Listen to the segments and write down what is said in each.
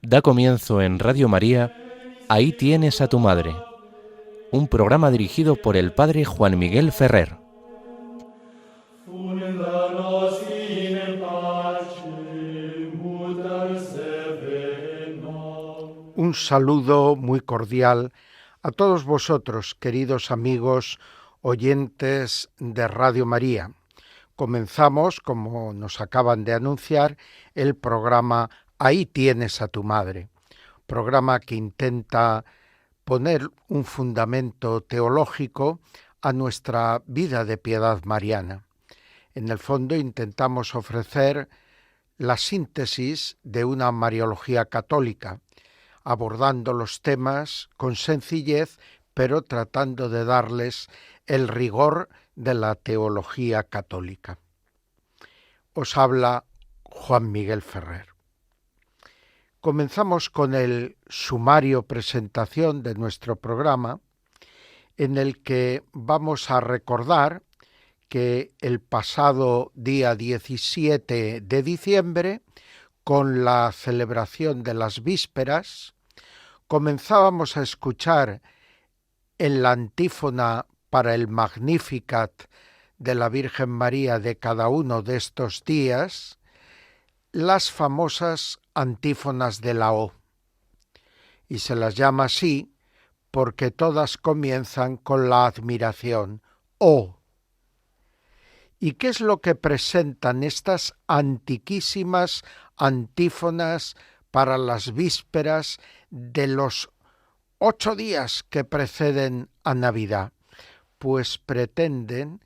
Da comienzo en Radio María, Ahí tienes a tu madre, un programa dirigido por el padre Juan Miguel Ferrer. Un saludo muy cordial a todos vosotros, queridos amigos oyentes de Radio María. Comenzamos, como nos acaban de anunciar, el programa Ahí tienes a tu madre, programa que intenta poner un fundamento teológico a nuestra vida de piedad mariana. En el fondo intentamos ofrecer la síntesis de una mariología católica, abordando los temas con sencillez, pero tratando de darles el rigor de la teología católica. Os habla Juan Miguel Ferrer. Comenzamos con el sumario presentación de nuestro programa, en el que vamos a recordar que el pasado día 17 de diciembre, con la celebración de las vísperas, comenzábamos a escuchar en la antífona para el Magnificat de la Virgen María de cada uno de estos días las famosas antífonas de la O. Y se las llama así porque todas comienzan con la admiración, ¡oh! ¿Y qué es lo que presentan estas antiquísimas antífonas para las vísperas de los 8 días que preceden a Navidad? Pues pretenden,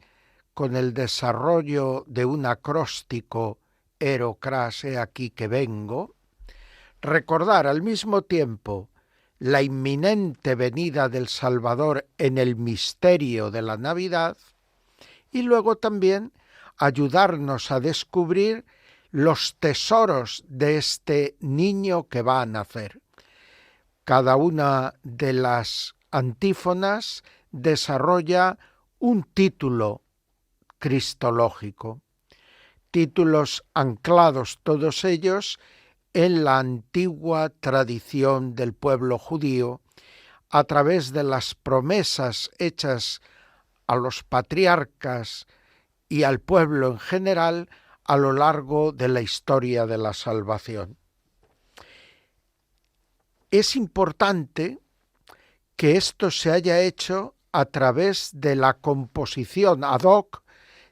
con el desarrollo de un acróstico Erocras, he aquí que vengo, recordar al mismo tiempo la inminente venida del Salvador en el misterio de la Navidad y luego también ayudarnos a descubrir los tesoros de este niño que va a nacer. Cada una de las antífonas desarrolla un título cristológico, títulos anclados todos ellos en la antigua tradición del pueblo judío a través de las promesas hechas a los patriarcas y al pueblo en general a lo largo de la historia de la salvación. Es importante que esto se haya hecho a través de la composición ad hoc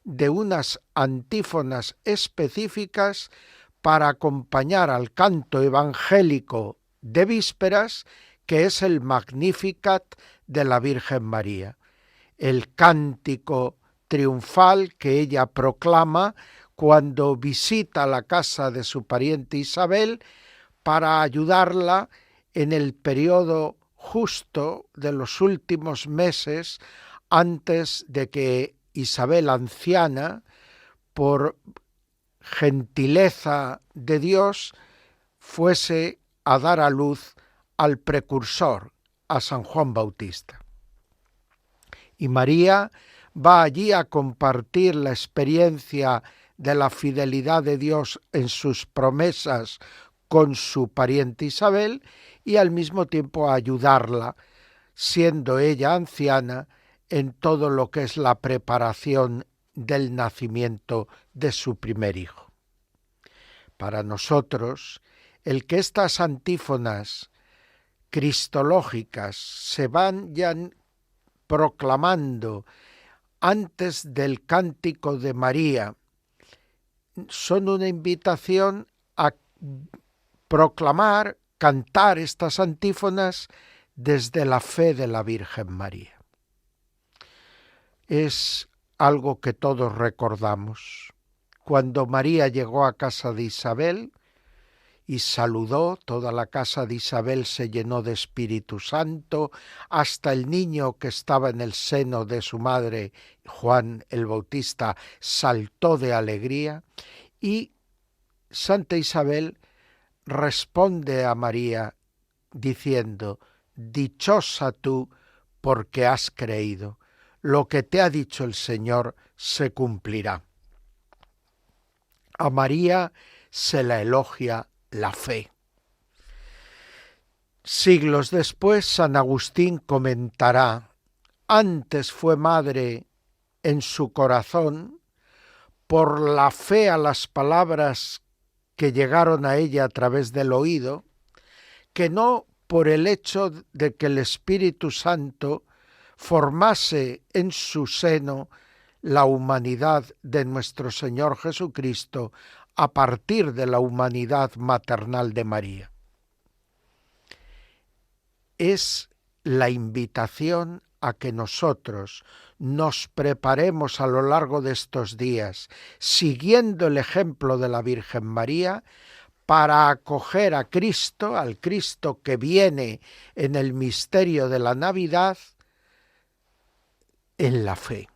de unas antífonas específicas para acompañar al canto evangélico de vísperas, que es el Magnificat de la Virgen María, el cántico triunfal que ella proclama cuando visita la casa de su pariente Isabel para ayudarla en el periodo justo de los últimos meses antes de que Isabel anciana, por gentileza de Dios, fuese a dar a luz al precursor, a San Juan Bautista. Y María va allí a compartir la experiencia de la fidelidad de Dios en sus promesas con su pariente Isabel y al mismo tiempo a ayudarla, siendo ella anciana, en todo lo que es la preparación del nacimiento de su primer hijo. Para nosotros, el que estas antífonas cristológicas se vayan proclamando antes del cántico de María son una invitación a proclamar, cantar estas antífonas desde la fe de la Virgen María. Es algo que todos recordamos. Cuando María llegó a casa de Isabel y saludó, toda la casa de Isabel se llenó de Espíritu Santo, hasta el niño que estaba en el seno de su madre, Juan el Bautista, saltó de alegría, y Santa Isabel responde a María diciendo: dichosa tú porque has creído, lo que te ha dicho el Señor se cumplirá. A María se la elogia la fe. Siglos después, San Agustín comentará: antes fue madre en su corazón por la fe a las palabras que llegaron a ella a través del oído, que no por el hecho de que el Espíritu Santo formase en su seno la humanidad de nuestro Señor Jesucristo a partir de la humanidad maternal de María. Es la invitación a que nosotros nos preparemos a lo largo de estos días, siguiendo el ejemplo de la Virgen María, para acoger a Cristo, al Cristo que viene en el misterio de la Navidad, en la fe.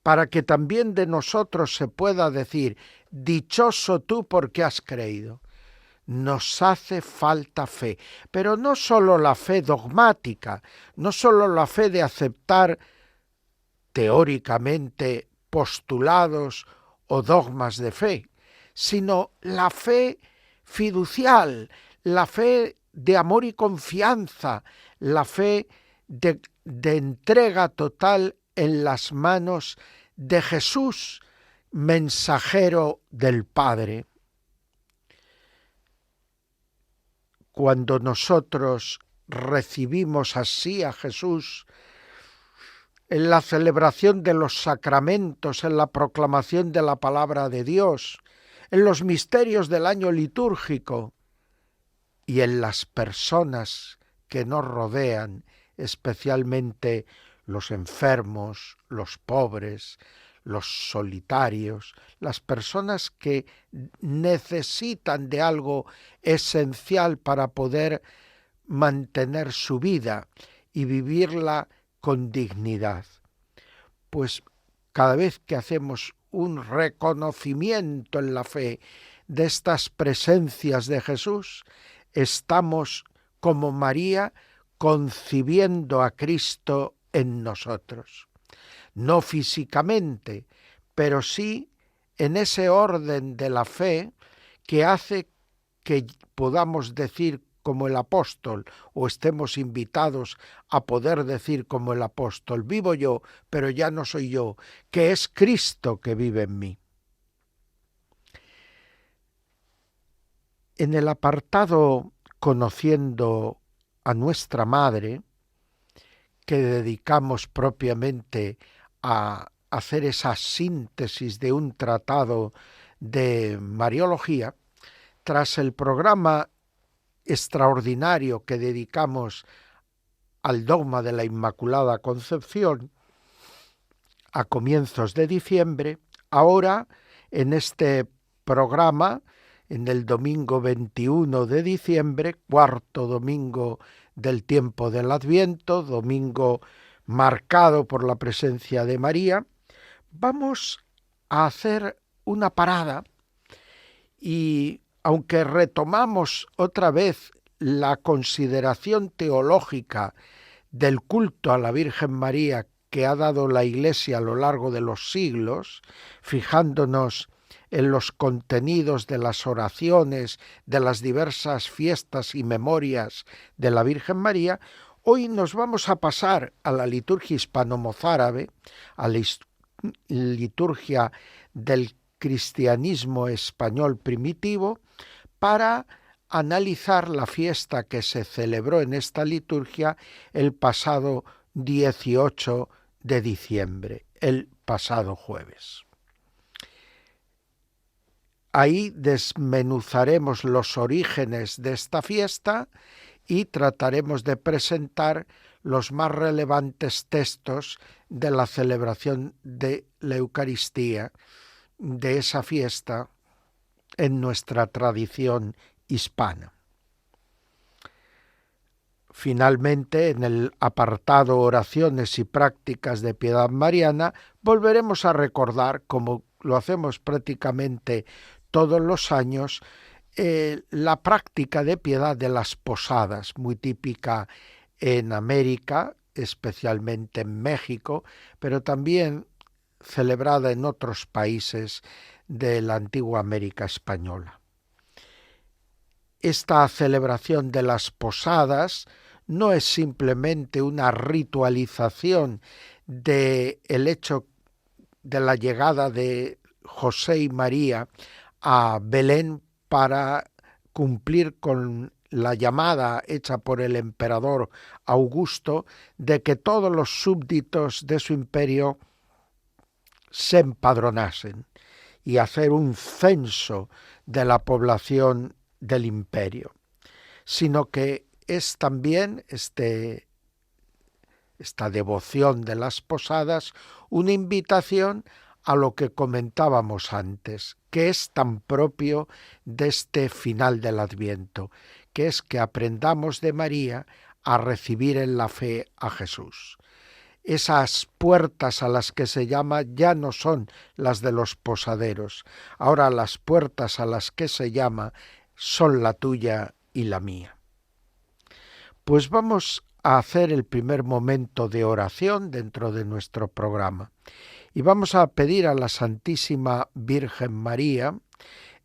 Para que también de nosotros se pueda decir: dichoso tú porque has creído. Nos hace falta fe, pero no solo la fe dogmática, no solo la fe de aceptar teóricamente postulados o dogmas de fe, sino la fe fiducial, la fe de amor y confianza, la fe de entrega total en las manos de Jesús, mensajero del Padre. Cuando nosotros recibimos así a Jesús, en la celebración de los sacramentos, en la proclamación de la palabra de Dios, en los misterios del año litúrgico y en las personas que nos rodean, especialmente los enfermos, los pobres, los solitarios, las personas que necesitan de algo esencial para poder mantener su vida y vivirla con dignidad. Pues cada vez que hacemos un reconocimiento en la fe de estas presencias de Jesús, estamos, como María, concibiendo a Cristo en nosotros. No físicamente, pero sí en ese orden de la fe que hace que podamos decir como el apóstol, o estemos invitados a poder decir como el apóstol: vivo yo, pero ya no soy yo, que es Cristo que vive en mí. En el apartado Conociendo a nuestra Madre, que dedicamos propiamente a hacer esa síntesis de un tratado de Mariología, tras el programa extraordinario que dedicamos al dogma de la Inmaculada Concepción a comienzos de diciembre, ahora en este programa, en el domingo 21 de diciembre, cuarto domingo del tiempo del Adviento, domingo marcado por la presencia de María, vamos a hacer una parada y, aunque retomamos otra vez la consideración teológica del culto a la Virgen María que ha dado la Iglesia a lo largo de los siglos, fijándonos en los contenidos de las oraciones, de las diversas fiestas y memorias de la Virgen María, hoy nos vamos a pasar a la liturgia hispano-mozárabe, a la liturgia del cristianismo español primitivo, para analizar la fiesta que se celebró en esta liturgia el pasado 18 de diciembre, el pasado jueves. Ahí desmenuzaremos los orígenes de esta fiesta y trataremos de presentar los más relevantes textos de la celebración de la Eucaristía, de esa fiesta en nuestra tradición hispana. Finalmente, en el apartado Oraciones y prácticas de piedad mariana, volveremos a recordar, como lo hacemos prácticamente todos los años, la práctica de piedad de las posadas, muy típica en América, especialmente en México, pero también celebrada en otros países de la antigua América española. Esta celebración de las posadas no es simplemente una ritualización del hecho de la llegada de José y María a Belén para cumplir con la llamada hecha por el emperador Augusto de que todos los súbditos de su imperio se empadronasen y hacer un censo de la población del imperio, sino que es también esta devoción de las posadas una invitación a lo que comentábamos antes, que es tan propio de este final del Adviento, que es que aprendamos de María a recibir en la fe a Jesús. Esas puertas a las que se llama ya no son las de los posaderos, ahora las puertas a las que se llama son la tuya y la mía. Pues vamos a hacer el primer momento de oración dentro de nuestro programa y vamos a pedir a la Santísima Virgen María,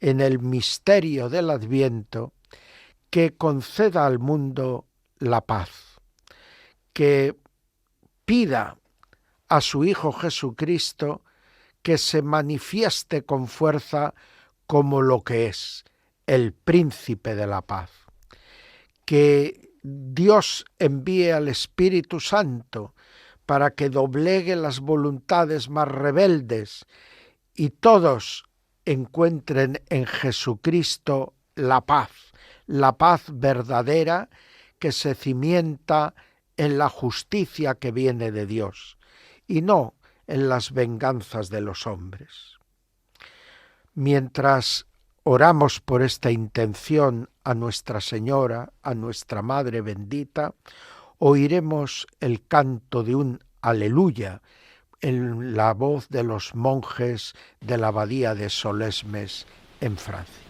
en el misterio del Adviento, que conceda al mundo la paz, que pida a su Hijo Jesucristo que se manifieste con fuerza como lo que es, el príncipe de la paz. Que Dios envíe al Espíritu Santo para que doblegue las voluntades más rebeldes y todos encuentren en Jesucristo la paz verdadera que se cimienta en la justicia que viene de Dios y no en las venganzas de los hombres. Mientras oramos por esta intención a Nuestra Señora, a nuestra Madre bendita, oiremos el canto de un aleluya en la voz de los monjes de la abadía de Solesmes en Francia.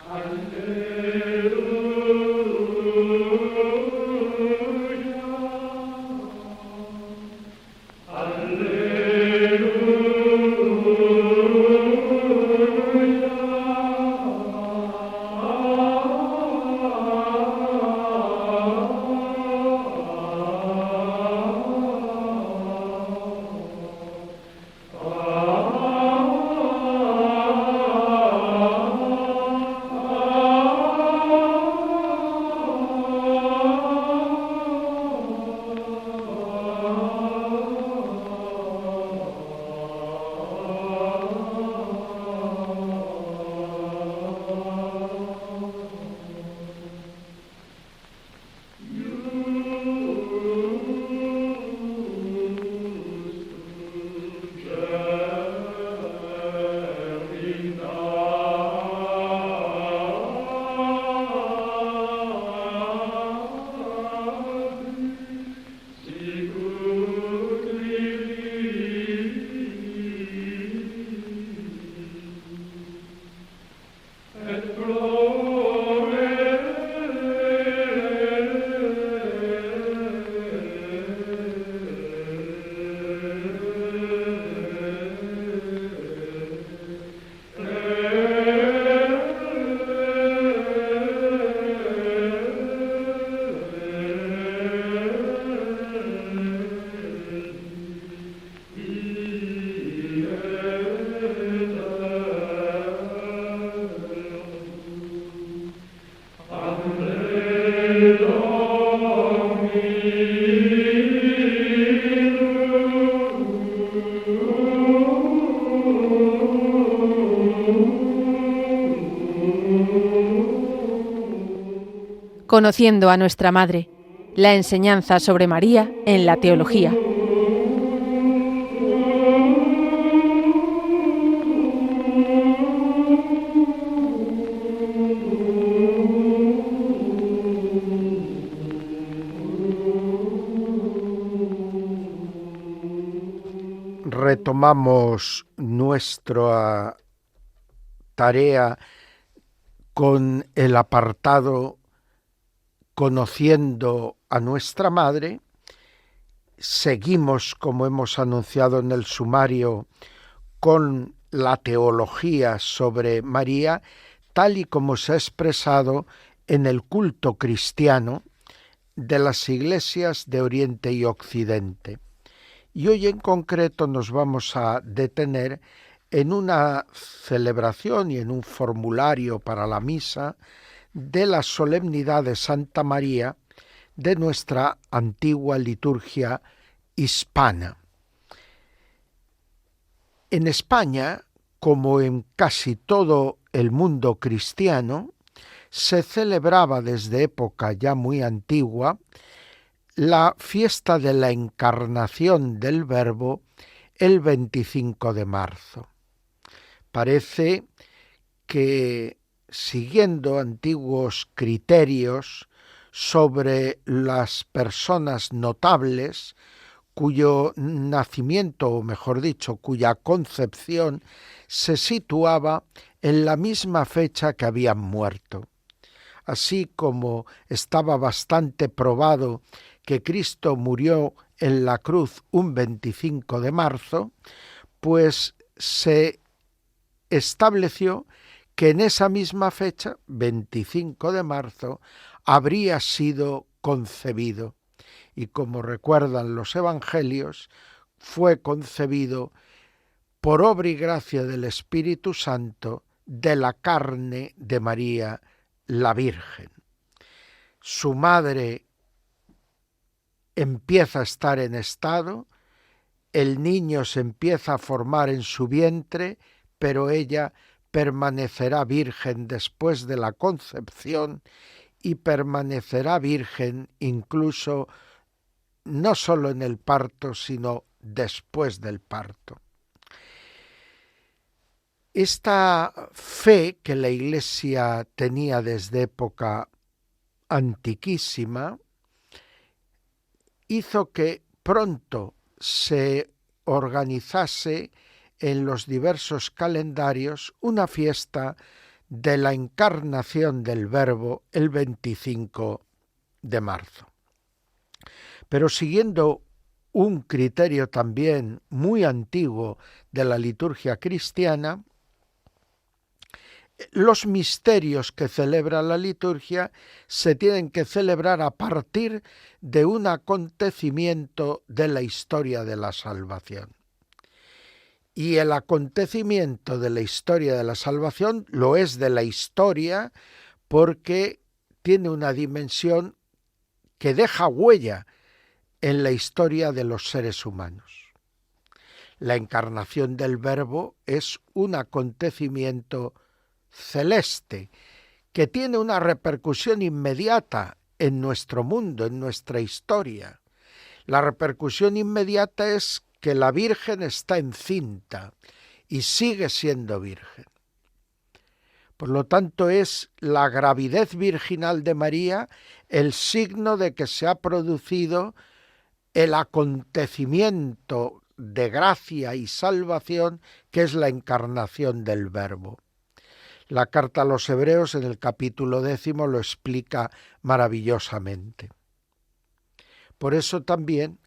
Conociendo a nuestra Madre, la enseñanza sobre María en la teología. Retomamos nuestra tarea con el apartado Conociendo a nuestra Madre. Seguimos, como hemos anunciado en el sumario, con la teología sobre María tal y como se ha expresado en el culto cristiano de las iglesias de Oriente y Occidente. Y hoy en concreto nos vamos a detener en una celebración y en un formulario para la misa de la solemnidad de Santa María de nuestra antigua liturgia hispana. En España, como en casi todo el mundo cristiano, se celebraba desde época ya muy antigua la fiesta de la Encarnación del Verbo el 25 de marzo. Parece que, siguiendo antiguos criterios sobre las personas notables cuyo nacimiento, o mejor dicho, cuya concepción se situaba en la misma fecha que habían muerto. Así como estaba bastante probado que Cristo murió en la cruz un 25 de marzo, pues se estableció que en esa misma fecha, 25 de marzo, habría sido concebido. Y como recuerdan los evangelios, fue concebido por obra y gracia del Espíritu Santo de la carne de María, la Virgen. Su madre empieza a estar en estado, el niño se empieza a formar en su vientre, pero ella permanecerá virgen después de la concepción y permanecerá virgen incluso no solo en el parto, sino después del parto. Esta fe que la Iglesia tenía desde época antiquísima hizo que pronto se organizase en los diversos calendarios una fiesta de la Encarnación del Verbo el 25 de marzo. Pero siguiendo un criterio también muy antiguo de la liturgia cristiana, los misterios que celebra la liturgia se tienen que celebrar a partir de un acontecimiento de la historia de la salvación. Y el acontecimiento de la historia de la salvación lo es de la historia porque tiene una dimensión que deja huella en la historia de los seres humanos. La encarnación del Verbo es un acontecimiento celeste que tiene una repercusión inmediata en nuestro mundo, en nuestra historia. La repercusión inmediata es que la Virgen está encinta y sigue siendo virgen. Por lo tanto, es la gravidez virginal de María el signo de que se ha producido el acontecimiento de gracia y salvación que es la encarnación del Verbo. La carta a los Hebreos en el capítulo 10 lo explica maravillosamente. Por eso también,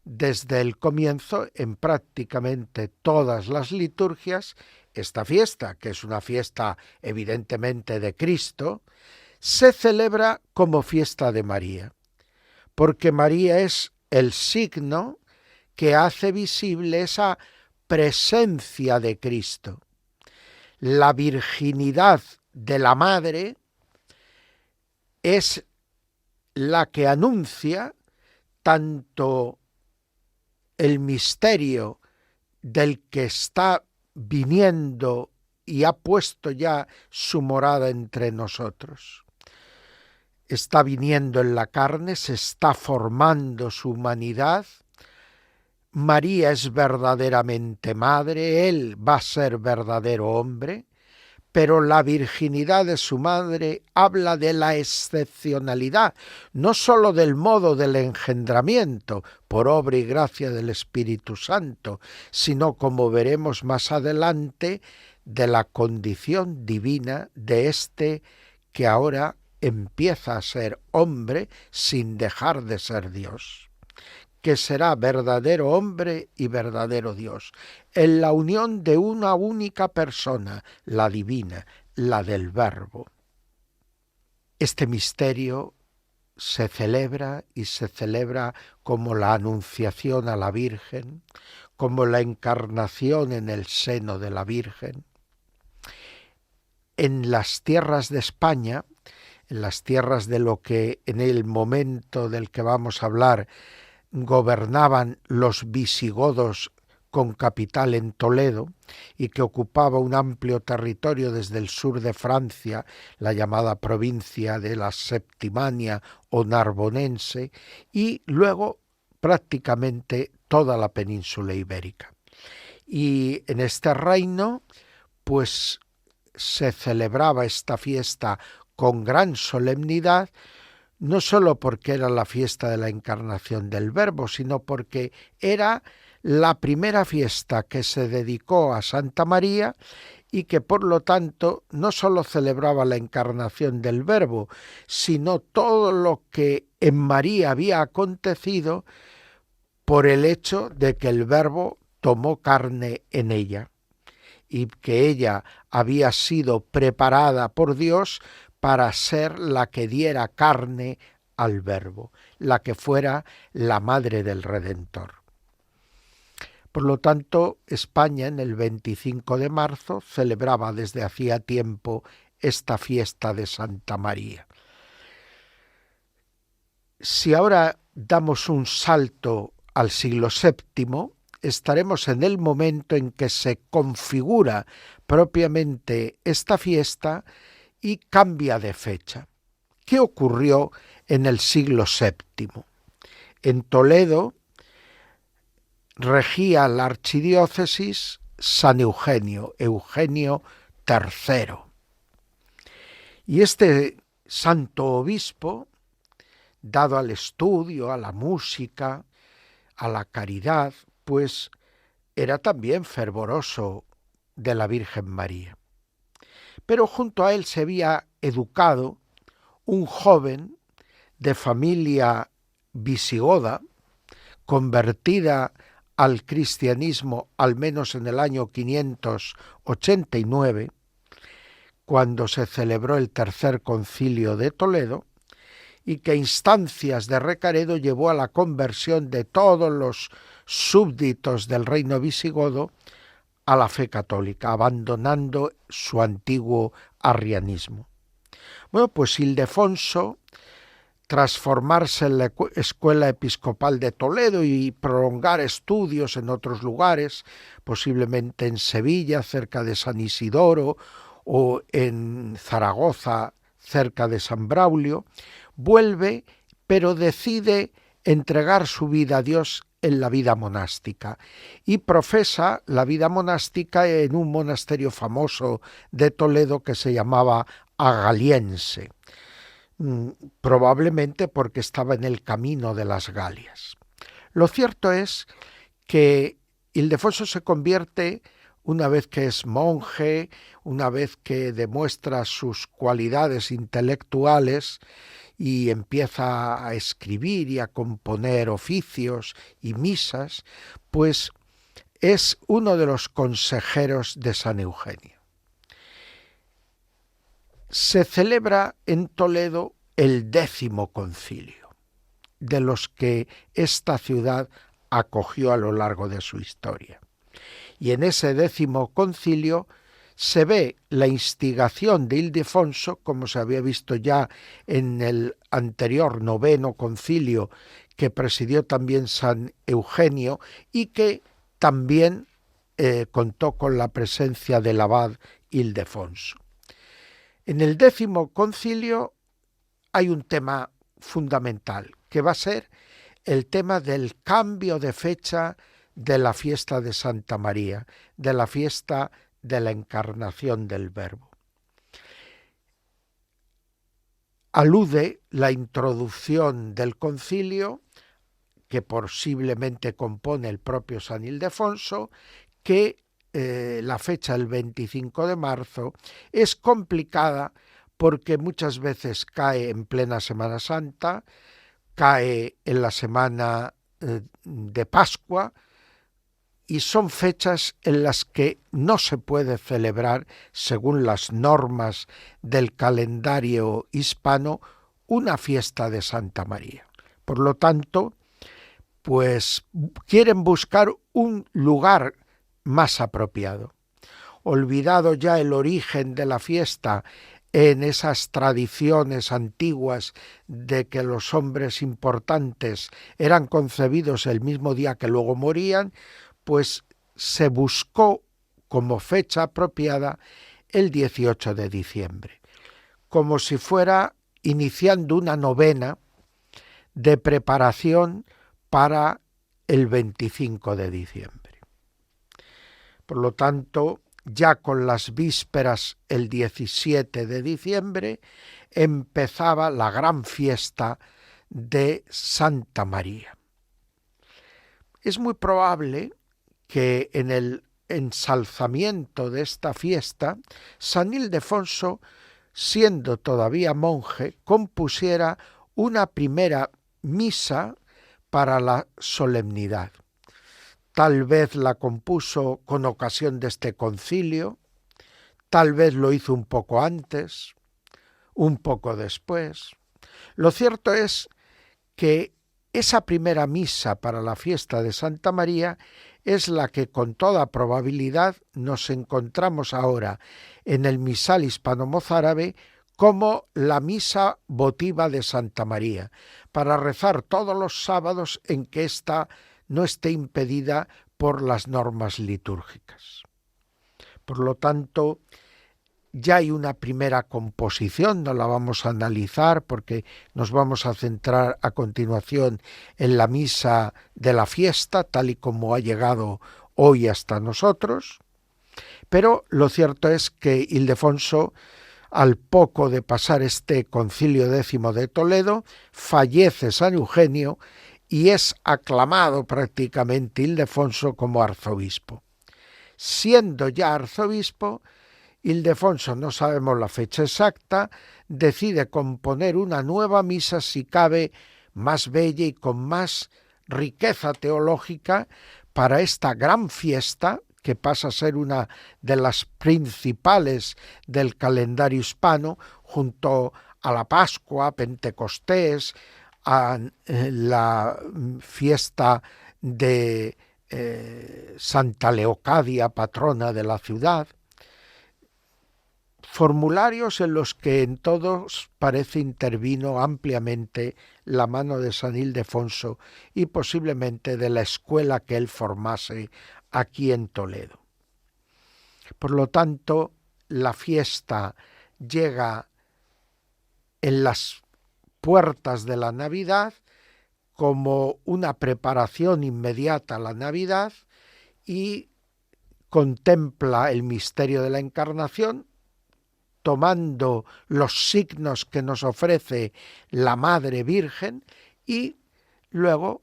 desde el comienzo, en prácticamente todas las liturgias, esta fiesta, que es una fiesta evidentemente de Cristo, se celebra como fiesta de María, porque María es el signo que hace visible esa presencia de Cristo. La virginidad de la madre es la que anuncia tanto el misterio del que está viniendo y ha puesto ya su morada entre nosotros. Está viniendo en la carne, se está formando su humanidad. María es verdaderamente madre, él va a ser verdadero hombre, pero la virginidad de su madre habla de la excepcionalidad, no sólo del modo del engendramiento, por obra y gracia del Espíritu Santo, sino, como veremos más adelante, de la condición divina de este que ahora empieza a ser hombre sin dejar de ser Dios. que será verdadero hombre y verdadero Dios, en la unión de una única persona, la divina, la del Verbo. Este misterio se celebra y se celebra como la anunciación a la Virgen, como la encarnación en el seno de la Virgen. En las tierras de España, en las tierras de lo que en el momento del que vamos a hablar gobernaban los visigodos con capital en Toledo y que ocupaba un amplio territorio desde el sur de Francia, la llamada provincia de la Septimania o Narbonense, y luego prácticamente toda la península ibérica. Y en este reino, pues se celebraba esta fiesta con gran solemnidad, no sólo porque era la fiesta de la encarnación del Verbo, sino porque era la primera fiesta que se dedicó a Santa María y que por lo tanto no sólo celebraba la encarnación del Verbo, sino todo lo que en María había acontecido por el hecho de que el Verbo tomó carne en ella y que ella había sido preparada por Dios para ser la que diera carne al Verbo, la que fuera la madre del Redentor. Por lo tanto, España en el 25 de marzo celebraba desde hacía tiempo esta fiesta de Santa María. Si ahora damos un salto al siglo VII, estaremos en el momento en que se configura propiamente esta fiesta y cambia de fecha. ¿Qué ocurrió en el siglo VII? En Toledo regía la archidiócesis San Eugenio, Eugenio III. Y este santo obispo, dado al estudio, a la música, a la caridad, pues era también fervoroso de la Virgen María. Pero junto a él se había educado un joven de familia visigoda, convertida al cristianismo al menos en el año 589, cuando se celebró el Tercer Concilio de Toledo, y que a instancias de Recaredo llevó a la conversión de todos los súbditos del reino visigodo a la fe católica, abandonando su antiguo arrianismo. Bueno, pues Ildefonso, tras formarse en la Escuela Episcopal de Toledo y prolongar estudios en otros lugares, posiblemente en Sevilla, cerca de San Isidoro, o en Zaragoza, cerca de San Braulio, vuelve, pero decide entregar su vida a Dios en la vida monástica y profesa la vida monástica en un monasterio famoso de Toledo que se llamaba Agaliense, probablemente porque estaba en el camino de las Galias. Lo cierto es que Ildefonso se convierte, una vez que es monje, una vez que demuestra sus cualidades intelectuales y empieza a escribir y a componer oficios y misas, pues es uno de los consejeros de San Eugenio. Se celebra en Toledo el 10º concilio, de los que esta ciudad acogió a lo largo de su historia. Y en ese 10º concilio se ve la instigación de Ildefonso, como se había visto ya en el anterior 9º concilio que presidió también San Eugenio y que también contó con la presencia del abad Ildefonso. En el 10º concilio hay un tema fundamental, que va a ser el tema del cambio de fecha de la fiesta de Santa María, de la fiesta de la encarnación del Verbo. Alude la introducción del concilio, que posiblemente compone el propio San Ildefonso, que la fecha del 25 de marzo es complicada porque muchas veces cae en plena Semana Santa, cae en la semana de Pascua, y son fechas en las que no se puede celebrar, según las normas del calendario hispano, una fiesta de Santa María. Por lo tanto, pues quieren buscar un lugar más apropiado. Olvidado ya el origen de la fiesta en esas tradiciones antiguas de que los hombres importantes eran concebidos el mismo día que luego morían, pues se buscó como fecha apropiada el 18 de diciembre, como si fuera iniciando una novena de preparación para el 25 de diciembre. Por lo tanto, ya con las vísperas, el 17 de diciembre, empezaba la gran fiesta de Santa María. Es muy probable que en el ensalzamiento de esta fiesta, San Ildefonso, siendo todavía monje, compusiera una primera misa para la solemnidad. Tal vez la compuso con ocasión de este concilio, tal vez lo hizo un poco antes, un poco después. Lo cierto es que esa primera misa para la fiesta de Santa María es la que con toda probabilidad nos encontramos ahora en el misal hispano-mozárabe como la misa votiva de Santa María, para rezar todos los sábados en que ésta no esté impedida por las normas litúrgicas. Por lo tanto, ya hay una primera composición, no la vamos a analizar porque nos vamos a centrar a continuación en la misa de la fiesta, tal y como ha llegado hoy hasta nosotros, pero lo cierto es que Ildefonso, al poco de pasar este Concilio X de Toledo, fallece San Eugenio y es aclamado prácticamente Ildefonso como arzobispo. Siendo ya arzobispo, Ildefonso, no sabemos la fecha exacta, decide componer una nueva misa, si cabe, más bella y con más riqueza teológica para esta gran fiesta que pasa a ser una de las principales del calendario hispano, junto a la Pascua, a Pentecostés, a la fiesta de Santa Leocadia, patrona de la ciudad. Formularios en los que en todos parece intervino ampliamente la mano de San Ildefonso y posiblemente de la escuela que él formase aquí en Toledo. Por lo tanto, la fiesta llega en las puertas de la Navidad como una preparación inmediata a la Navidad y contempla el misterio de la Encarnación, tomando los signos que nos ofrece la Madre Virgen, y luego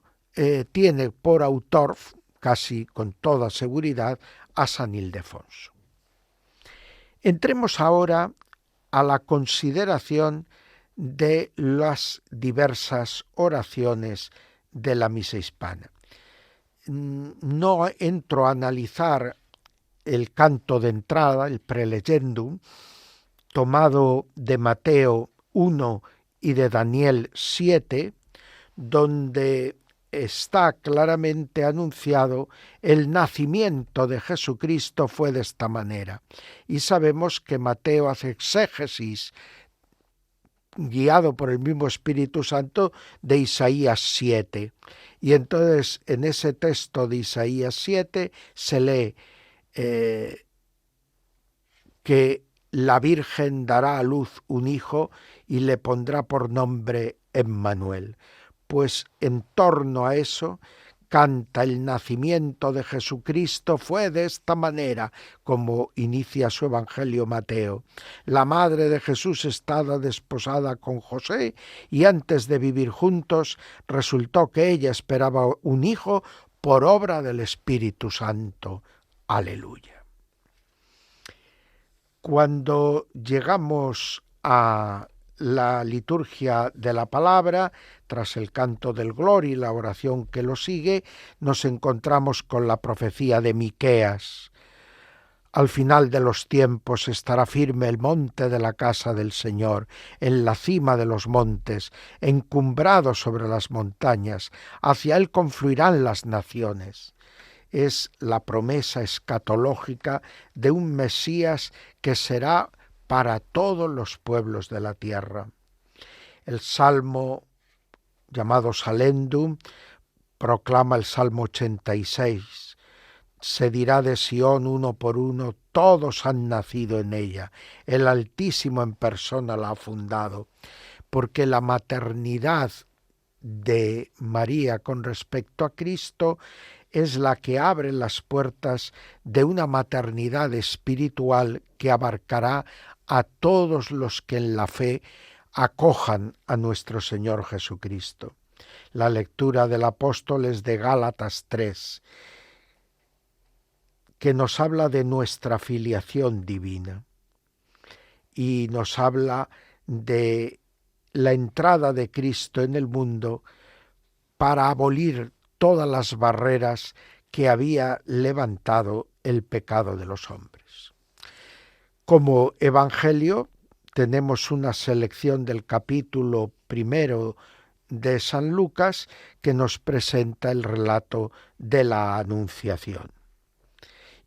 tiene por autor, casi con toda seguridad, a San Ildefonso. Entremos ahora a la consideración de las diversas oraciones de la misa hispana. No entro a analizar el canto de entrada, el prelegendum, tomado de Mateo 1 y de Daniel 7, donde está claramente anunciado el nacimiento de Jesucristo fue de esta manera. Y sabemos que Mateo hace exégesis, guiado por el mismo Espíritu Santo, de Isaías 7. Y entonces en ese texto de Isaías 7 se lee que la Virgen dará a luz un hijo y le pondrá por nombre Emmanuel. Pues en torno a eso canta el nacimiento de Jesucristo fue de esta manera, como inicia su Evangelio Mateo. La madre de Jesús estaba desposada con José y antes de vivir juntos resultó que ella esperaba un hijo por obra del Espíritu Santo. Aleluya. Cuando llegamos a la liturgia de la palabra, tras el canto del Gloria y la oración que lo sigue, nos encontramos con la profecía de Miqueas. Al final de los tiempos estará firme el monte de la casa del Señor, en la cima de los montes, encumbrado sobre las montañas, hacia él confluirán las naciones. Es la promesa escatológica de un Mesías que será para todos los pueblos de la tierra. El Salmo llamado Salendum proclama el Salmo 86. Se dirá de Sión uno por uno, todos han nacido en ella. El Altísimo en persona la ha fundado, porque la maternidad de María con respecto a Cristo es la que abre las puertas de una maternidad espiritual que abarcará a todos los que en la fe acojan a nuestro Señor Jesucristo. La lectura del apóstol es de Gálatas 3, que nos habla de nuestra filiación divina y nos habla de la entrada de Cristo en el mundo para abolir todas las barreras que había levantado el pecado de los hombres. Como evangelio tenemos una selección del capítulo 1 de San Lucas que nos presenta el relato de la Anunciación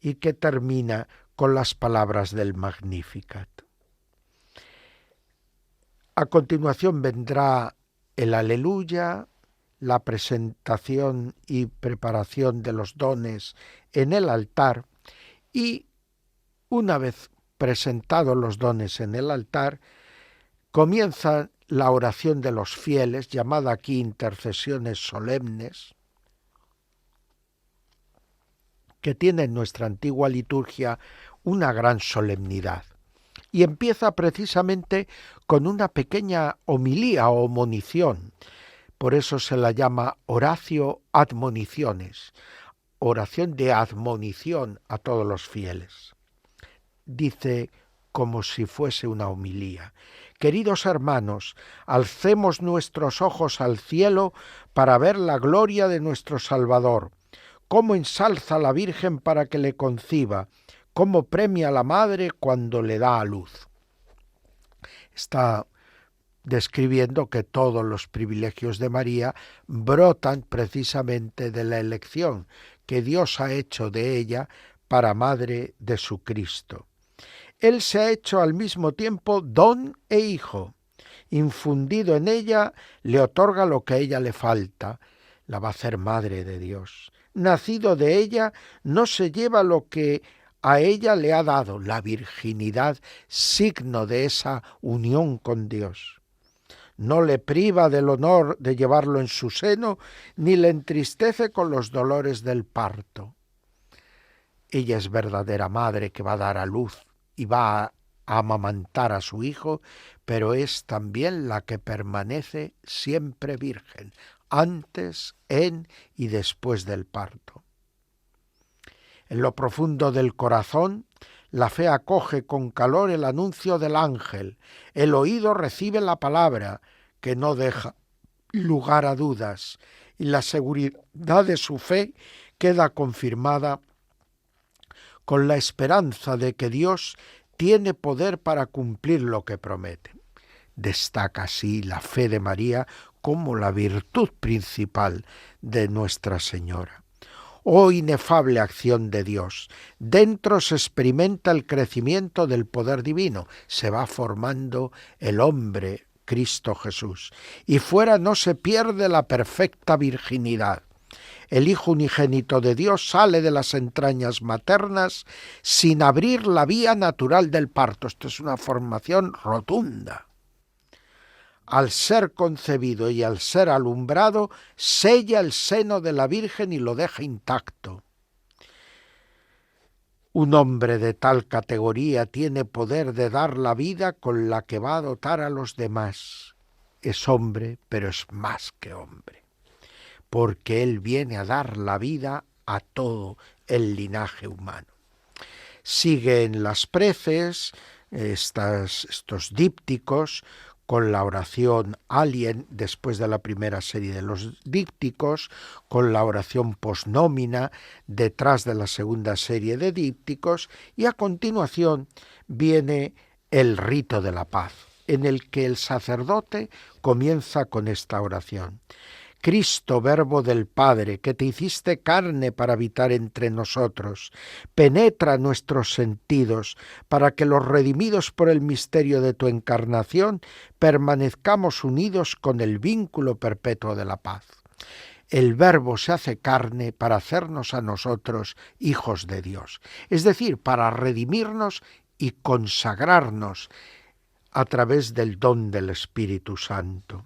y que termina con las palabras del Magnificat. A continuación vendrá el Aleluya, la presentación y preparación de los dones en el altar y, una vez presentados los dones en el altar, comienza la oración de los fieles, llamada aquí intercesiones solemnes, que tiene en nuestra antigua liturgia una gran solemnidad. Y empieza precisamente con una pequeña homilía o monición. Por eso se la llama oratio admoniciones, oración de admonición a todos los fieles. Dice como si fuese una homilía: queridos hermanos, alcemos nuestros ojos al cielo para ver la gloria de nuestro Salvador. Cómo ensalza a la Virgen para que le conciba, cómo premia a la madre cuando le da a luz. Está describiendo que todos los privilegios de María brotan precisamente de la elección que Dios ha hecho de ella para madre de su Cristo. Él se ha hecho al mismo tiempo don e hijo. Infundido en ella, le otorga lo que a ella le falta. La va a hacer madre de Dios. Nacido de ella, no se lleva lo que a ella le ha dado, la virginidad, signo de esa unión con Dios. No le priva del honor de llevarlo en su seno, ni le entristece con los dolores del parto. Ella es verdadera madre que va a dar a luz y va a amamantar a su hijo, pero es también la que permanece siempre virgen, antes, en y después del parto. En lo profundo del corazón, la fe acoge con calor el anuncio del ángel, el oído recibe la palabra, que no deja lugar a dudas, y la seguridad de su fe queda confirmada con la esperanza de que Dios tiene poder para cumplir lo que promete. Destaca así la fe de María como la virtud principal de Nuestra Señora. Oh inefable acción de Dios, dentro se experimenta el crecimiento del poder divino, se va formando el hombre, Cristo Jesús, y fuera no se pierde la perfecta virginidad. El Hijo unigénito de Dios sale de las entrañas maternas sin abrir la vía natural del parto. Esto es una afirmación rotunda. Al ser concebido y al ser alumbrado, sella el seno de la Virgen y lo deja intacto. Un hombre de tal categoría tiene poder de dar la vida con la que va a dotar a los demás. Es hombre, pero es más que hombre, porque él viene a dar la vida a todo el linaje humano. Sigue en las preces estos dípticos con la oración alien después de la primera serie de los dípticos, con la oración postnómina detrás de la segunda serie de dípticos, y a continuación viene el rito de la paz, en el que el sacerdote comienza con esta oración. Cristo, Verbo del Padre, que te hiciste carne para habitar entre nosotros, penetra nuestros sentidos para que los redimidos por el misterio de tu encarnación permanezcamos unidos con el vínculo perpetuo de la paz. El Verbo se hace carne para hacernos a nosotros hijos de Dios, es decir, para redimirnos y consagrarnos a través del don del Espíritu Santo.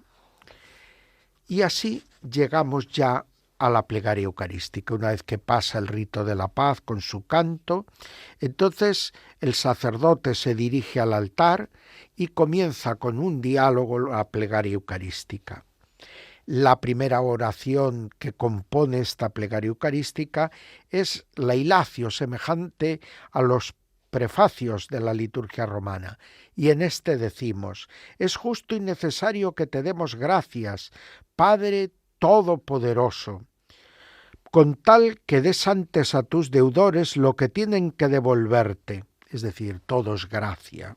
Y así llegamos ya a la plegaria eucarística. Una vez que pasa el rito de la paz con su canto, entonces el sacerdote se dirige al altar y comienza con un diálogo la plegaria eucarística. La primera oración que compone esta plegaria eucarística es la Hilatio, semejante a los prefacios de la liturgia romana, y en este decimos: es justo y necesario que te demos gracias, Padre Todopoderoso, con tal que des antes a tus deudores lo que tienen que devolverte, es decir, todo es gracia.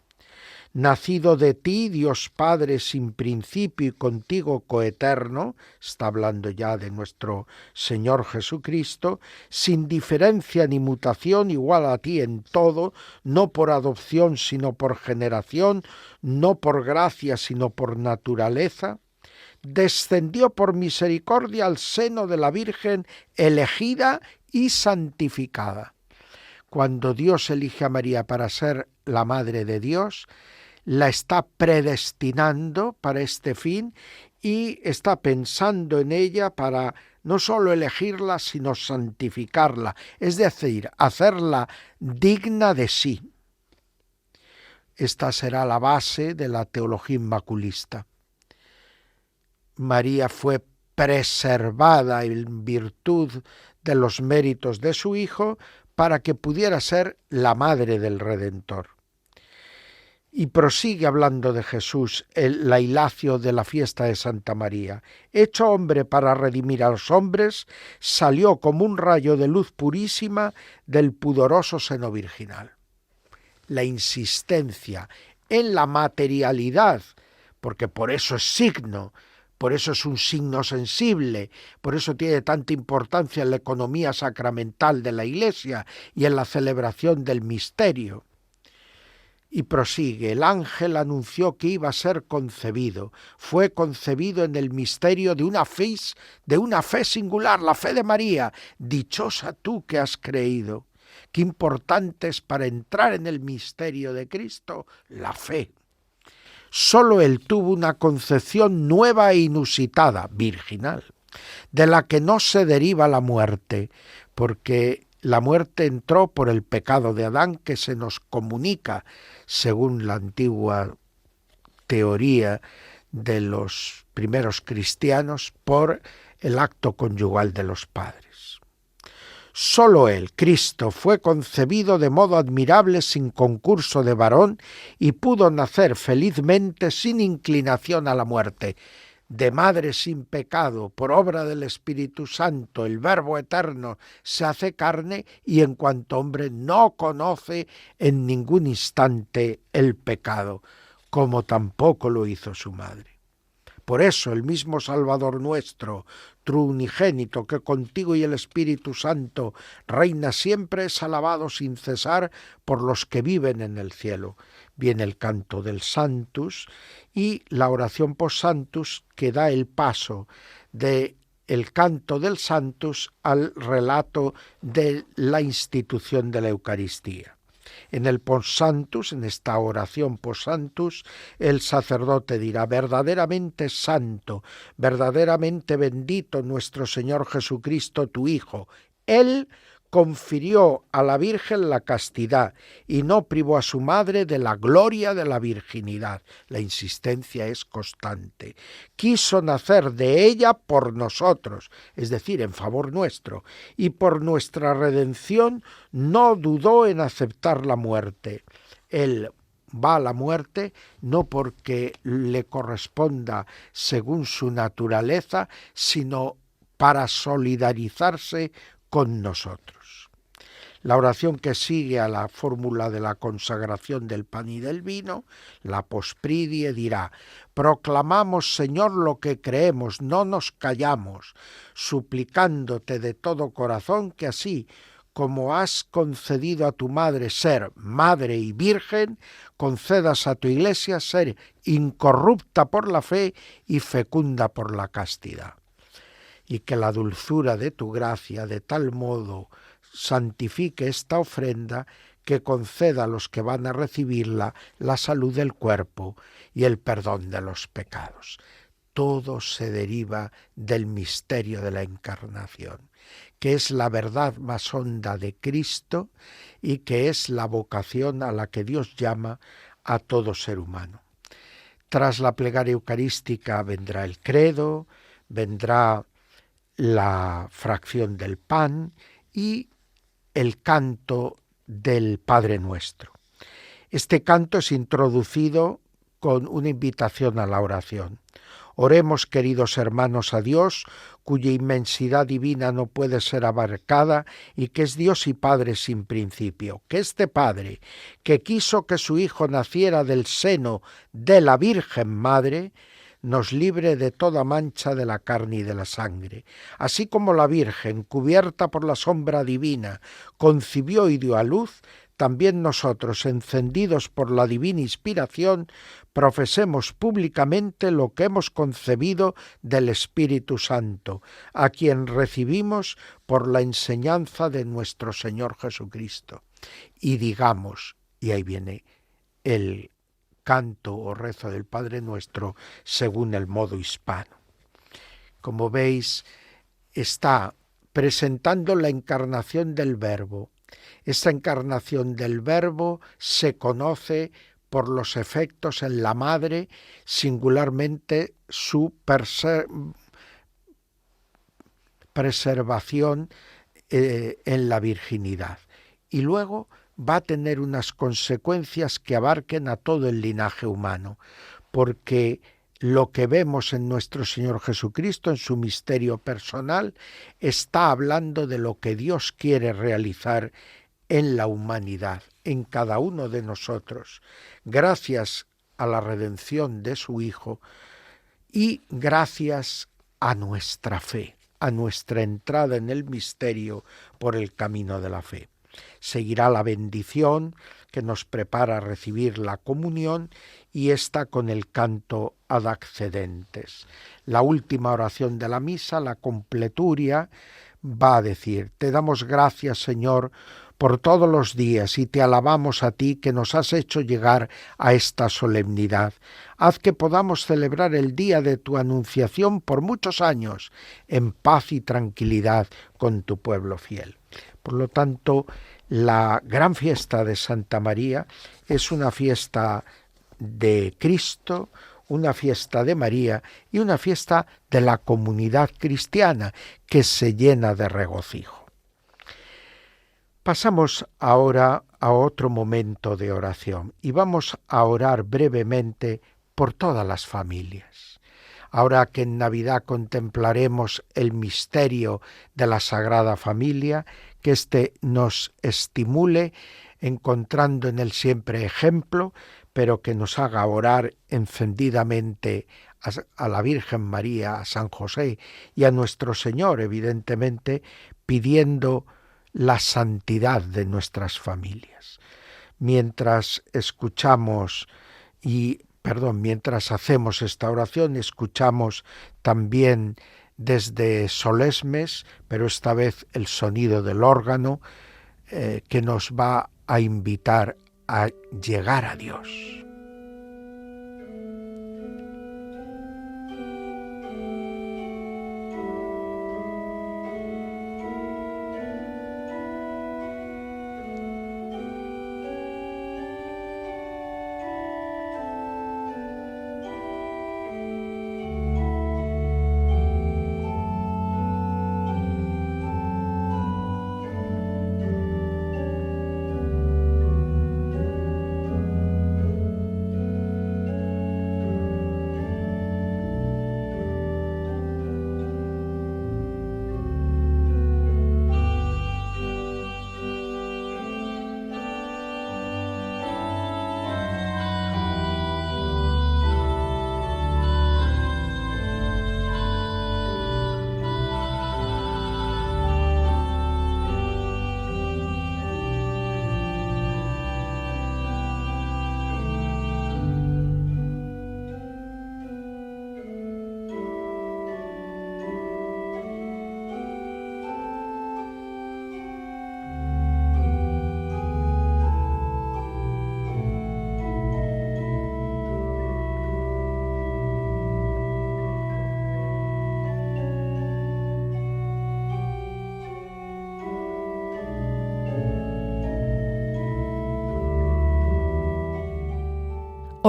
Nacido de ti, Dios Padre sin principio y contigo coeterno, está hablando ya de nuestro Señor Jesucristo, sin diferencia ni mutación, igual a ti en todo, no por adopción sino por generación, no por gracia sino por naturaleza, descendió por misericordia al seno de la Virgen elegida y santificada. Cuando Dios elige a María para ser la Madre de Dios, la está predestinando para este fin y está pensando en ella para no solo elegirla, sino santificarla, es decir, hacerla digna de sí. Esta será la base de la teología inmaculista. María fue preservada en virtud de los méritos de su Hijo para que pudiera ser la madre del Redentor. Y prosigue hablando de Jesús, la Hilatio de la fiesta de Santa María. Hecho hombre para redimir a los hombres, salió como un rayo de luz purísima del pudoroso seno virginal. La insistencia en la materialidad, porque por eso es signo, por eso es un signo sensible, por eso tiene tanta importancia en la economía sacramental de la Iglesia y en la celebración del misterio. Y prosigue: el ángel anunció que iba a ser concebido. Fue concebido en el misterio de una fe singular, la fe de María. Dichosa tú que has creído. Qué importante es para entrar en el misterio de Cristo la fe. Solo él tuvo una concepción nueva e inusitada, virginal, de la que no se deriva la muerte, porque la muerte entró por el pecado de Adán, que se nos comunica, según la antigua teoría de los primeros cristianos, por el acto conyugal de los padres. Solo él, Cristo, fue concebido de modo admirable sin concurso de varón y pudo nacer felizmente sin inclinación a la muerte. De madre sin pecado, por obra del Espíritu Santo, el Verbo eterno se hace carne y en cuanto hombre no conoce en ningún instante el pecado, como tampoco lo hizo su madre. Por eso el mismo Salvador nuestro, tu unigénito, que contigo y el Espíritu Santo reina siempre, es alabado sin cesar por los que viven en el cielo. Viene el canto del Sanctus y la oración post Sanctus, que da el paso de el canto del Sanctus al relato de la institución de la Eucaristía. En el post Sanctus, en esta oración post Sanctus, el sacerdote dirá: verdaderamente santo, verdaderamente bendito nuestro Señor Jesucristo, tu Hijo. Él confirió a la Virgen la castidad y no privó a su madre de la gloria de la virginidad. La insistencia es constante. Quiso nacer de ella por nosotros, es decir, en favor nuestro, y por nuestra redención no dudó en aceptar la muerte. Él va a la muerte no porque le corresponda según su naturaleza, sino para solidarizarse con nosotros. La oración que sigue a la fórmula de la consagración del pan y del vino, la postpridie, dirá: proclamamos, Señor, lo que creemos, no nos callamos, suplicándote de todo corazón que así como has concedido a tu madre ser madre y virgen, concedas a tu Iglesia ser incorrupta por la fe y fecunda por la castidad. Y que la dulzura de tu gracia de tal modo santifique esta ofrenda que conceda a los que van a recibirla la salud del cuerpo y el perdón de los pecados. Todo se deriva del misterio de la encarnación, que es la verdad más honda de Cristo y que es la vocación a la que Dios llama a todo ser humano. Tras la plegaria eucarística vendrá el credo, vendrá la fracción del pan y el canto del Padre Nuestro. Este canto es introducido con una invitación a la oración. Oremos, queridos hermanos, a Dios, cuya inmensidad divina no puede ser abarcada y que es Dios y Padre sin principio. Que este Padre, que quiso que su Hijo naciera del seno de la Virgen Madre, nos libre de toda mancha de la carne y de la sangre. Así como la Virgen, cubierta por la sombra divina, concibió y dio a luz, también nosotros, encendidos por la divina inspiración, profesemos públicamente lo que hemos concebido del Espíritu Santo, a quien recibimos por la enseñanza de nuestro Señor Jesucristo. Y digamos, y ahí viene el canto o rezo del Padre Nuestro según el modo hispano. Como veis, está presentando la encarnación del Verbo. Esta encarnación del Verbo se conoce por los efectos en la madre, singularmente su preservación en la virginidad. Y luego va a tener unas consecuencias que abarquen a todo el linaje humano, porque lo que vemos en nuestro Señor Jesucristo, en su misterio personal, está hablando de lo que Dios quiere realizar en la humanidad, en cada uno de nosotros, gracias a la redención de su Hijo y gracias a nuestra fe, a nuestra entrada en el misterio por el camino de la fe. Seguirá la bendición que nos prepara a recibir la comunión y esta con el canto ad accedentes. La última oración de la misa, la completuria, va a decir: te damos gracias, Señor, por todos los días y te alabamos a ti que nos has hecho llegar a esta solemnidad. Haz que podamos celebrar el día de tu anunciación por muchos años en paz y tranquilidad con tu pueblo fiel. Por lo tanto, la gran fiesta de Santa María es una fiesta de Cristo, una fiesta de María y una fiesta de la comunidad cristiana que se llena de regocijo. Pasamos ahora a otro momento de oración y vamos a orar brevemente por todas las familias. Ahora que en Navidad contemplaremos el misterio de la Sagrada Familia, que éste nos estimule encontrando en él siempre ejemplo, pero que nos haga orar encendidamente a la Virgen María, a San José y a nuestro Señor, evidentemente, pidiendo la santidad de nuestras familias. Mientras hacemos esta oración, escuchamos también desde Solesmes, pero esta vez el sonido del órgano que nos va a invitar a llegar a Dios.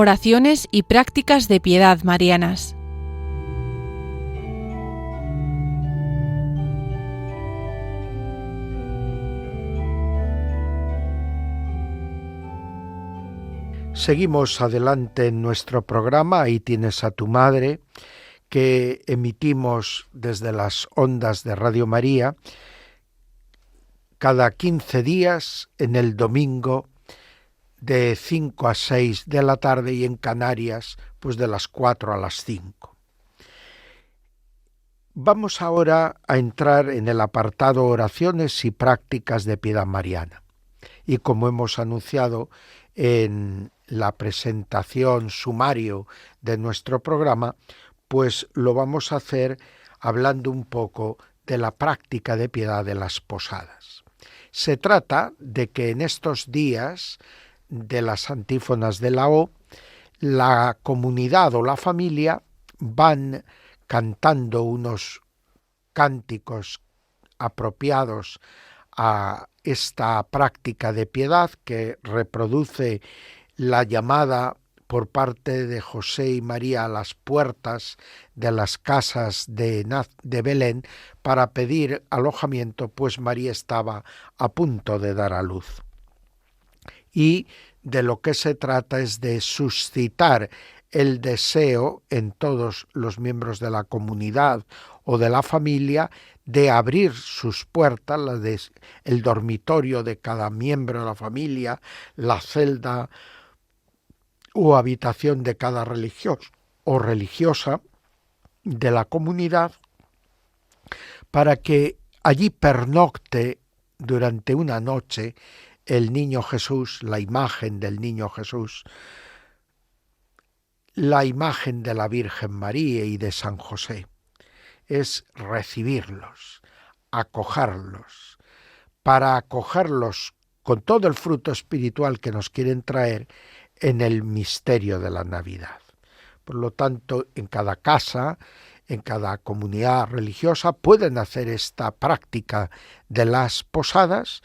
oraciones y prácticas de piedad marianas. Seguimos adelante en nuestro programa, Ahí tienes a tu madre, que emitimos desde las ondas de Radio María cada 15 días en el domingo de 5 a 6 de la tarde y en Canarias pues de las 4 a las 5. Vamos ahora a entrar en el apartado Oraciones y prácticas de piedad mariana. Y como hemos anunciado en la presentación sumario de nuestro programa, pues lo vamos a hacer hablando un poco de la práctica de piedad de las posadas. Se trata de que en estos días de las antífonas de la O, la comunidad o la familia van cantando unos cánticos apropiados a esta práctica de piedad que reproduce la llamada por parte de José y María a las puertas de las casas de Belén para pedir alojamiento, pues María estaba a punto de dar a luz. Y de lo que se trata es de suscitar el deseo en todos los miembros de la comunidad o de la familia de abrir sus puertas, el dormitorio de cada miembro de la familia, la celda o habitación de cada religioso o religiosa de la comunidad, para que allí pernocte durante una noche el niño Jesús, la imagen del niño Jesús, la imagen de la Virgen María y de San José. Es recibirlos, acogerlos, para acogerlos con todo el fruto espiritual que nos quieren traer en el misterio de la Navidad. Por lo tanto, en cada casa, en cada comunidad religiosa, pueden hacer esta práctica de las posadas,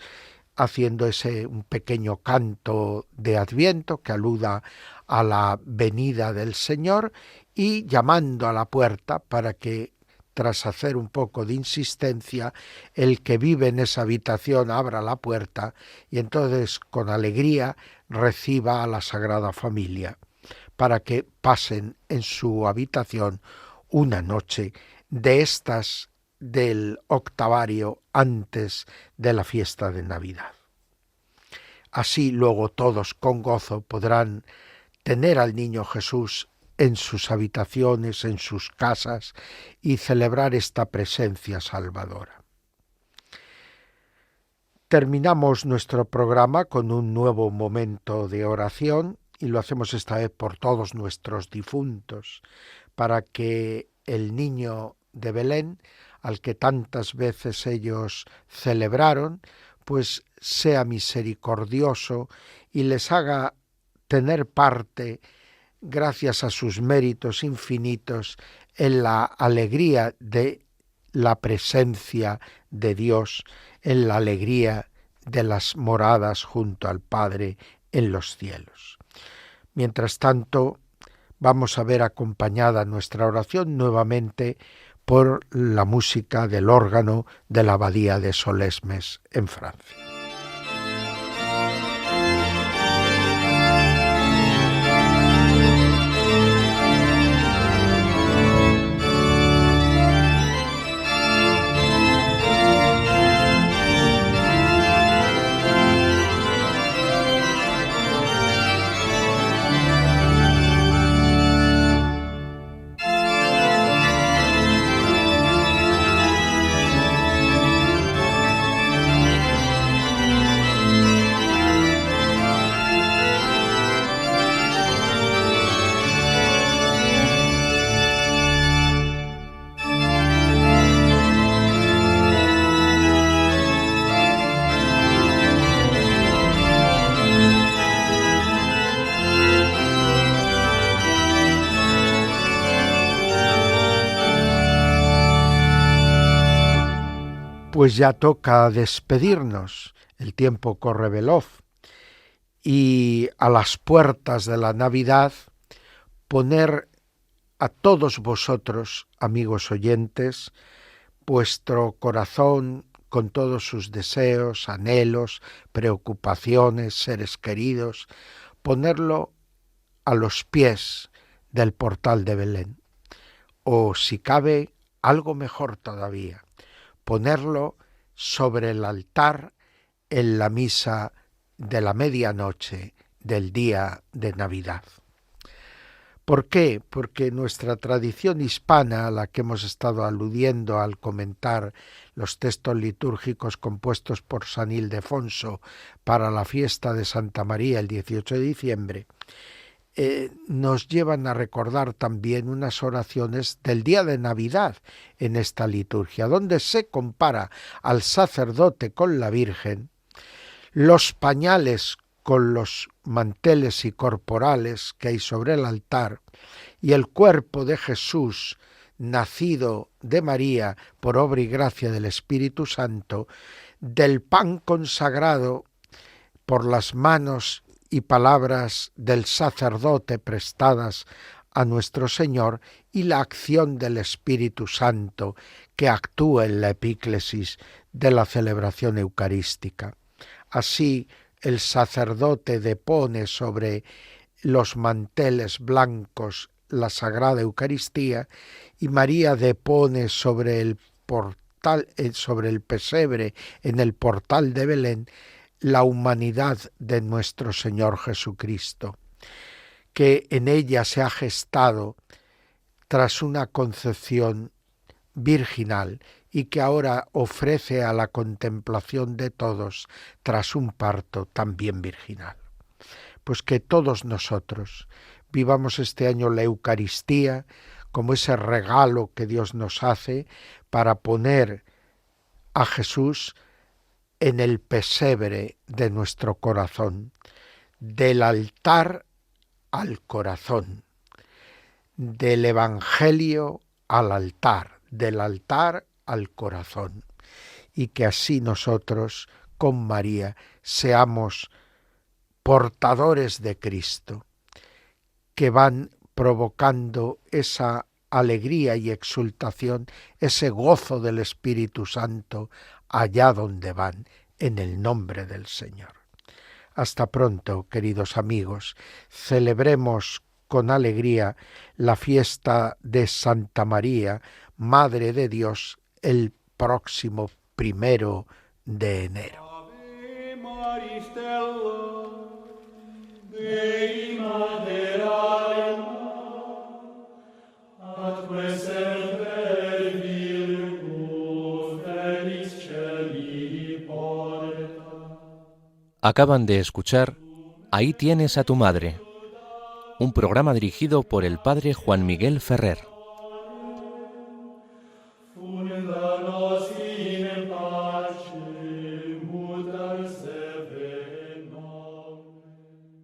haciendo un pequeño canto de Adviento que aluda a la venida del Señor y llamando a la puerta para que, tras hacer un poco de insistencia, el que vive en esa habitación abra la puerta y entonces con alegría reciba a la Sagrada Familia para que pasen en su habitación una noche de estas del octavario antes de la fiesta de Navidad. Así luego todos con gozo podrán tener al niño Jesús en sus habitaciones, en sus casas y celebrar esta presencia salvadora. Terminamos nuestro programa con un nuevo momento de oración y lo hacemos esta vez por todos nuestros difuntos, para que el niño de Belén, al que tantas veces ellos celebraron, pues sea misericordioso y les haga tener parte, gracias a sus méritos infinitos, en la alegría de la presencia de Dios, en la alegría de las moradas junto al Padre en los cielos. Mientras tanto, vamos a ver acompañada nuestra oración nuevamente por la música del órgano de la Abadía de Solesmes en Francia. Pues ya toca despedirnos, el tiempo corre veloz y a las puertas de la Navidad poner a todos vosotros, amigos oyentes, vuestro corazón con todos sus deseos, anhelos, preocupaciones, seres queridos, ponerlo a los pies del portal de Belén. O, si cabe, algo mejor todavía, ponerlo sobre el altar en la misa de la medianoche del día de Navidad. ¿Por qué? Porque nuestra tradición hispana, a la que hemos estado aludiendo al comentar los textos litúrgicos compuestos por San Ildefonso para la fiesta de Santa María el 18 de diciembre, nos llevan a recordar también unas oraciones del día de Navidad en esta liturgia, donde se compara al sacerdote con la Virgen, los pañales con los manteles y corporales que hay sobre el altar y el cuerpo de Jesús, nacido de María por obra y gracia del Espíritu Santo, del pan consagrado por las manos y palabras del sacerdote prestadas a nuestro Señor y la acción del Espíritu Santo que actúa en la epíclesis de la celebración eucarística. Así, el sacerdote depone sobre los manteles blancos la Sagrada Eucaristía y María depone sobre el portal, sobre el pesebre en el portal de Belén, la humanidad de nuestro Señor Jesucristo, que en ella se ha gestado tras una concepción virginal y que ahora ofrece a la contemplación de todos tras un parto también virginal. Pues que todos nosotros vivamos este año la Eucaristía como ese regalo que Dios nos hace para poner a Jesús en el pesebre de nuestro corazón, del altar al corazón, del Evangelio al altar, del altar al corazón, y que así nosotros con María seamos portadores de Cristo, que van provocando esa alegría y exultación, ese gozo del Espíritu Santo allá donde van, en el nombre del Señor. Hasta pronto, queridos amigos. Celebremos con alegría la fiesta de Santa María, Madre de Dios, el próximo 1 de enero. Acaban de escuchar Ahí tienes a tu madre, un programa dirigido por el padre Juan Miguel Ferrer.